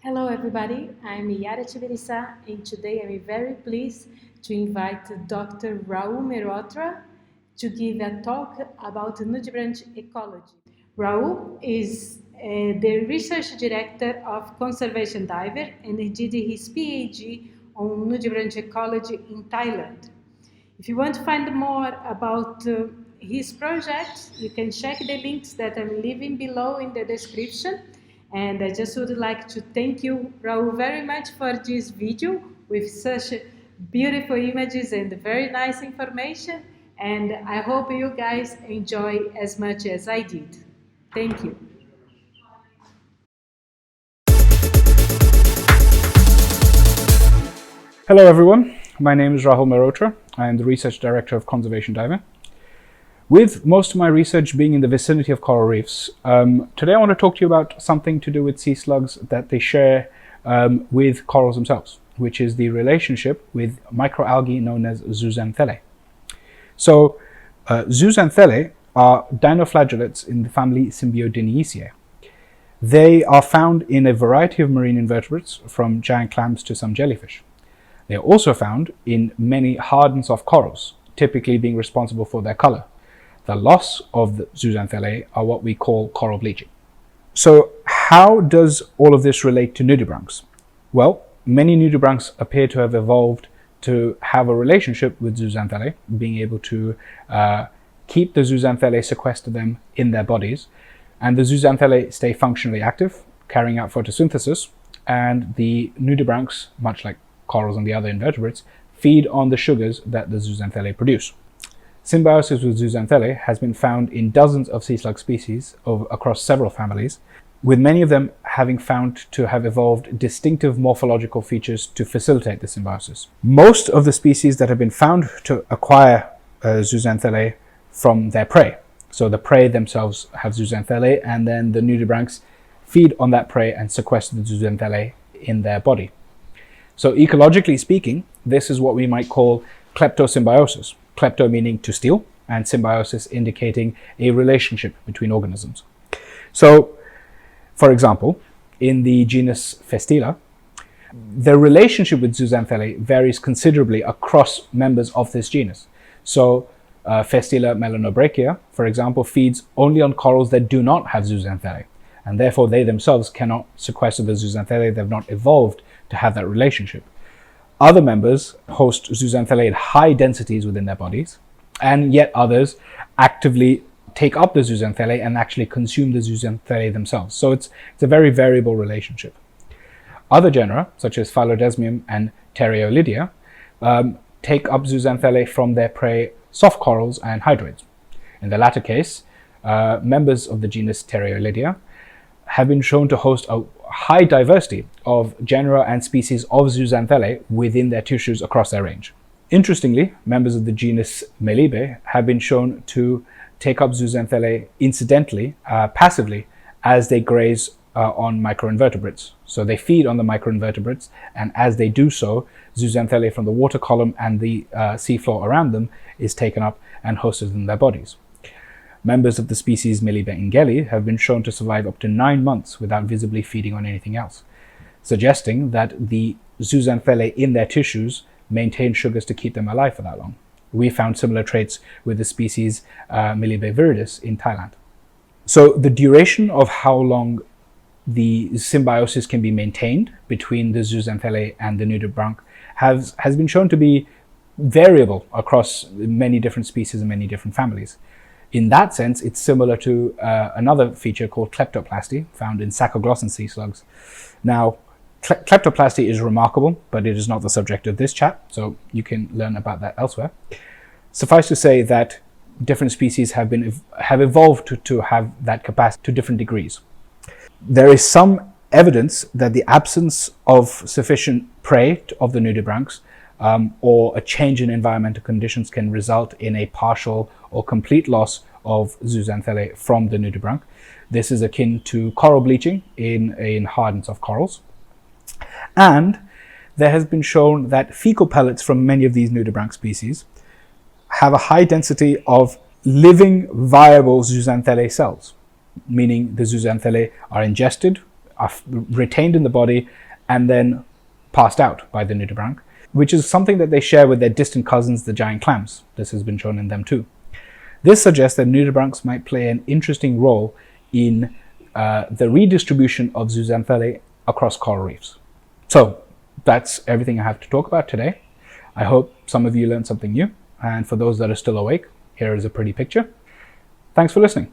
Hello everybody, I'm Yara Chiverissa and today I'm very pleased to invite Dr. Rahul Mehrotra to give a talk about nudibranch ecology. Rahul is the research director of Conservation Diver and he did his PhD on nudibranch ecology in Thailand. If you want to find more about his project, you can check the links that I'm leaving below in the description. And I just would like to thank you, Raul, very much for this video with such beautiful images and very nice information. And I hope you guys enjoy as much as I did. Thank you. Hello everyone, my name is Rahul Mehrotra. I am the Research Director of Conservation Diver. With most of my research being in the vicinity of coral reefs, today I want to talk to you about something to do with sea slugs that they share with corals themselves, which is the relationship with microalgae known as zooxanthellae. So, zooxanthellae are dinoflagellates in the family Symbiodiniaceae. They are found in a variety of marine invertebrates, from giant clams to some jellyfish. They are also found in many hard and soft corals, typically being responsible for their color. The loss of the zooxanthellae are what we call coral bleaching. So how does all of this relate to nudibranchs? Well, many nudibranchs appear to have evolved to have a relationship with zooxanthellae, being able to keep the zooxanthellae sequester them in their bodies, and the zooxanthellae stay functionally active, carrying out photosynthesis, and the nudibranchs, much like corals and the other invertebrates, feed on the sugars that the zooxanthellae produce. Symbiosis with zooxanthellae has been found in dozens of sea slug species across several families, with many of them having found to have evolved distinctive morphological features to facilitate the symbiosis. Most of the species that have been found to acquire zooxanthellae from their prey. So the prey themselves have zooxanthellae, and then the nudibranchs feed on that prey and sequester the zooxanthellae in their body. So ecologically speaking, this is what we might call kleptosymbiosis. Klepto meaning to steal, and symbiosis indicating a relationship between organisms. So, for example, in the genus Festila, the relationship with zooxanthellae varies considerably across members of this genus. So, Festila melanobrachia, for example, feeds only on corals that do not have zooxanthellae, and therefore they themselves cannot sequester the zooxanthellae. They've not evolved to have that relationship. Other members host zooxanthellae at high densities within their bodies, and yet others actively take up the zooxanthellae and actually consume the zooxanthellae themselves. So it's a very variable relationship. Other genera, such as Phylodesmium and Ptereolydia, take up zooxanthellae from their prey, soft corals and hydroids. In the latter case, members of the genus Ptereolydia have been shown to host a high diversity of genera and species of zooxanthellae within their tissues across their range. Interestingly, members of the genus Melibe have been shown to take up zooxanthellae incidentally, passively, as they graze on microinvertebrates. So they feed on the microinvertebrates, and as they do so, zooxanthellae from the water column and the seafloor around them is taken up and hosted in their bodies. Members of the species Melibe ingeli have been shown to survive up to 9 months without visibly feeding on anything else, suggesting that the zooxanthellae in their tissues maintain sugars to keep them alive for that long. We found similar traits with the species Melibe viridis in Thailand. So the duration of how long the symbiosis can be maintained between the zooxanthellae and the nudibranch has been shown to be variable across many different species and many different families. In that sense, it's similar to another feature called kleptoplasty, found in sacoglossan sea slugs. Now, kleptoplasty is remarkable, but it is not the subject of this chat, so you can learn about that elsewhere. Suffice to say that different species have evolved to have that capacity to different degrees. There is some evidence that the absence of sufficient prey of the nudibranchs or a change in environmental conditions can result in a partial or complete loss of zooxanthellae from the nudibranch. This is akin to coral bleaching in hard and soft corals. And there has been shown that fecal pellets from many of these nudibranch species have a high density of living viable zooxanthellae cells, meaning the zooxanthellae are ingested are retained in the body and then passed out by the nudibranch, which is something that they share with their distant cousins, the giant clams. This has been shown in them too. This suggests that nudibranchs might play an interesting role in the redistribution of zooxanthellae across coral reefs. So that's everything I have to talk about today. I hope some of you learned something new, and for those that are still awake, here is a pretty picture. Thanks for listening.